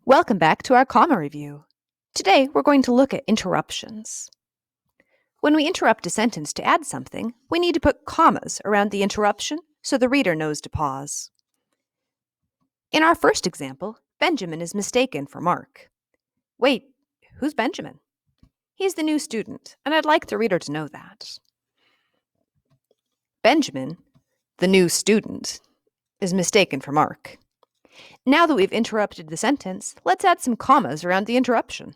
Welcome back to our comma review. Today, we're going to look at interruptions. When we interrupt a sentence to add something, we need to put commas around the interruption so the reader knows to pause. In our first example, Benjamin is mistaken for Mark. Wait, who's Benjamin? He's the new student, and I'd like the reader to know that. Benjamin, the new student, is mistaken for Mark. Now that we've interrupted the sentence, let's add some commas around the interruption.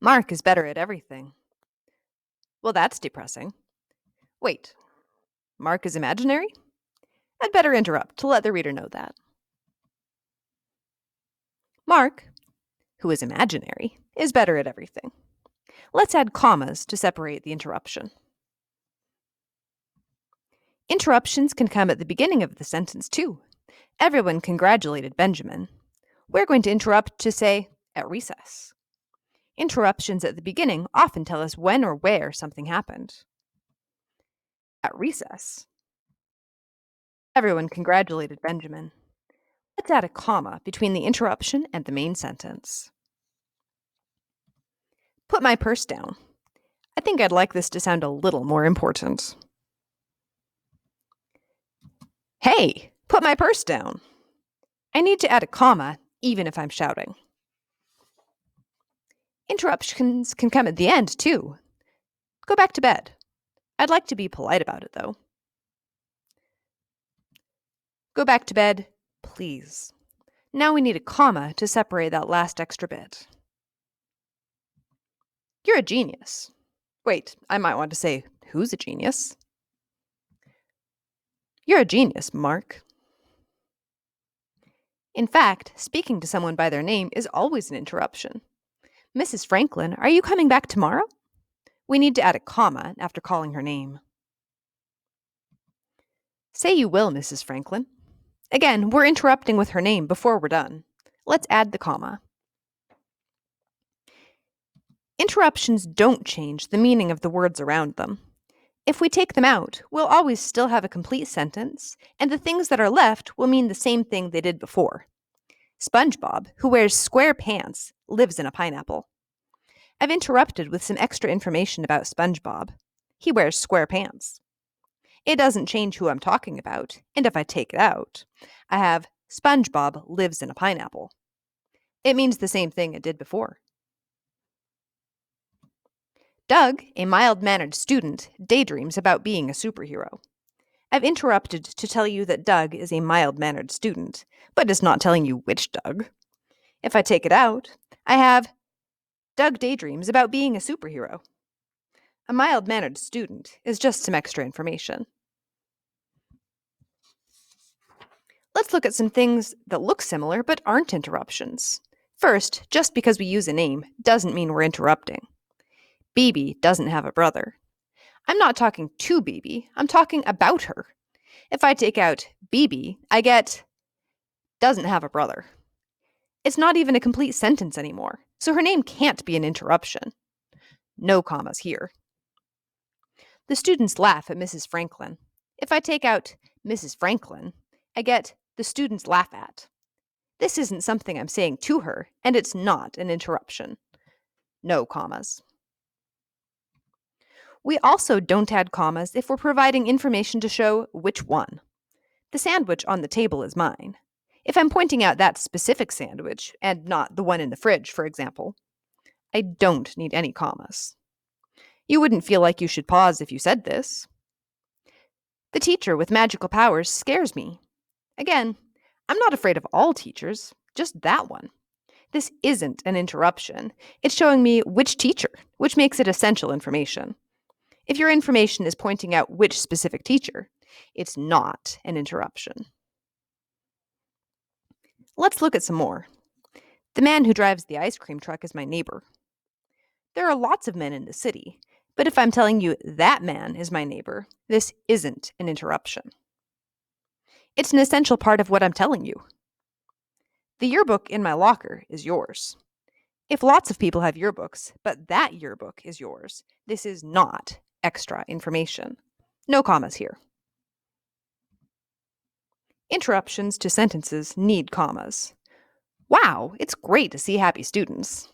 Mark is better at everything. Well, that's depressing. Wait, Mark is imaginary? I'd better interrupt to let the reader know that. Mark, who is imaginary, is better at everything. Let's add commas to separate the interruption. Interruptions can come at the beginning of the sentence, too. Everyone congratulated Benjamin. We're going to interrupt to say, at recess. Interruptions at the beginning often tell us when or where something happened. At recess. Everyone congratulated Benjamin. Let's add a comma between the interruption and the main sentence. Put my purse down. I think I'd like this to sound a little more important. Hey, put my purse down. I need to add a comma, even if I'm shouting. Interruptions can come at the end, too. Go back to bed. I'd like to be polite about it, though. Go back to bed, please. Now we need a comma to separate that last extra bit. You're a genius. Wait, I might want to say, who's a genius? You're a genius, Mark. In fact, speaking to someone by their name is always an interruption. Mrs. Franklin, are you coming back tomorrow? We need to add a comma after calling her name. Say you will, Mrs. Franklin. Again, we're interrupting with her name before we're done. Let's add the comma. Interruptions don't change the meaning of the words around them. If we take them out, we'll always still have a complete sentence, and the things that are left will mean the same thing they did before. SpongeBob, who wears square pants, lives in a pineapple. I've interrupted with some extra information about SpongeBob. He wears square pants. It doesn't change who I'm talking about, and if I take it out, I have SpongeBob lives in a pineapple. It means the same thing it did before. Doug, a mild-mannered student, daydreams about being a superhero. I've interrupted to tell you that Doug is a mild-mannered student, but it's not telling you which Doug. If I take it out, I have Doug daydreams about being a superhero. A mild-mannered student is just some extra information. Let's look at some things that look similar but aren't interruptions. First, just because we use a name doesn't mean we're interrupting. Bibi doesn't have a brother. I'm not talking to Bibi, I'm talking about her. If I take out Bibi, I get doesn't have a brother. It's not even a complete sentence anymore, so her name can't be an interruption. No commas here. The students laugh at Mrs. Franklin. If I take out Mrs. Franklin, I get the students laugh at. This isn't something I'm saying to her, and it's not an interruption. No commas. We also don't add commas if we're providing information to show which one. The sandwich on the table is mine. If I'm pointing out that specific sandwich, and not the one in the fridge, for example, I don't need any commas. You wouldn't feel like you should pause if you said this. The teacher with magical powers scares me. Again, I'm not afraid of all teachers, just that one. This isn't an interruption. It's showing me which teacher, which makes it essential information. If your information is pointing out which specific teacher, it's not an interruption. Let's look at some more. The man who drives the ice cream truck is my neighbor. There are lots of men in the city, but if I'm telling you that man is my neighbor, this isn't an interruption. It's an essential part of what I'm telling you. The yearbook in my locker is yours. If lots of people have yearbooks, but that yearbook is yours, this is not extra information. No commas here. Interruptions to sentences need commas. Wow, it's great to see happy students.